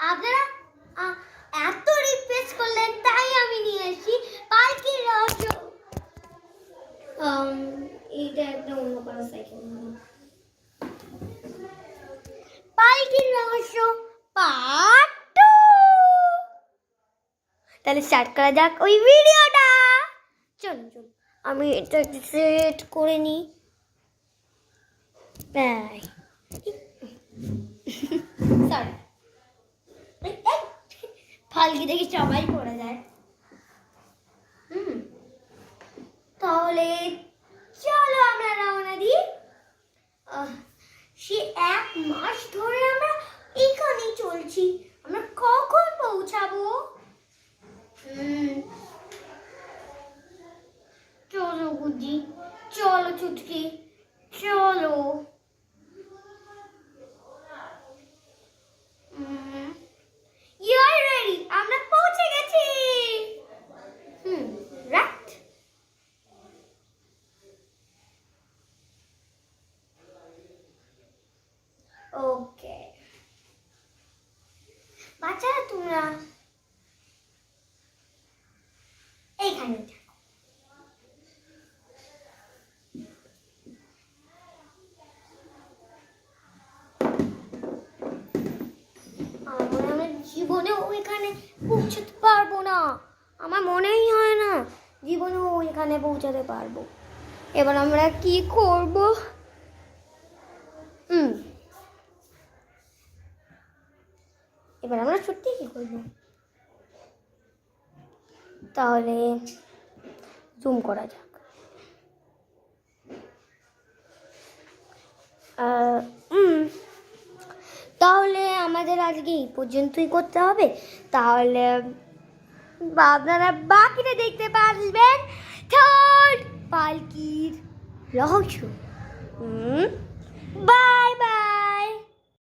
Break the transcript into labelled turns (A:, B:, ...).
A: আপনারা এত রিকোয়েস্ট করলেন তাই আমি নিয়ে এসেছি পালকির রহস্য। এইটা একটা অন্য কারো সাইকেল। পালকির রহস্য পার্ট 2। তাহলে স্টার্ট করা যাক ওই ভিডিওটা। চলুন আমি এটা সেট করে নিই। সরি, ফালকি দেখি সবাই করে যায়। তাহলে চলো আমরা রওনা দিই। সে 1 মাস ধরে আমরা এখানেই চলছি, আমরা কখন পৌঁছাবো? চলো গুজি, চলো চুটকি, চলো। You're ready, আমরা পৌঁছে গেছি। রাইট। ওকে বাচ্চারা, তোমরা এইখানে থাকো। আমরা জীবনেও ওইখানে পৌঁছাতে পারবো না, আমার মনেই হয় না জীবনেও ওইখানে পৌঁছাতে পারবো। এবার আমরা কি করব? এবার আমরা সত্যি কি করব? তাহলে জুম করা যাক। তাহলে আমাদের আজকে এই পর্যন্তই করতে হবে। তাহলে আপনারা বাকিটা দেখতে পারবেন থার্ড পালকির রহস্য। Bye bye.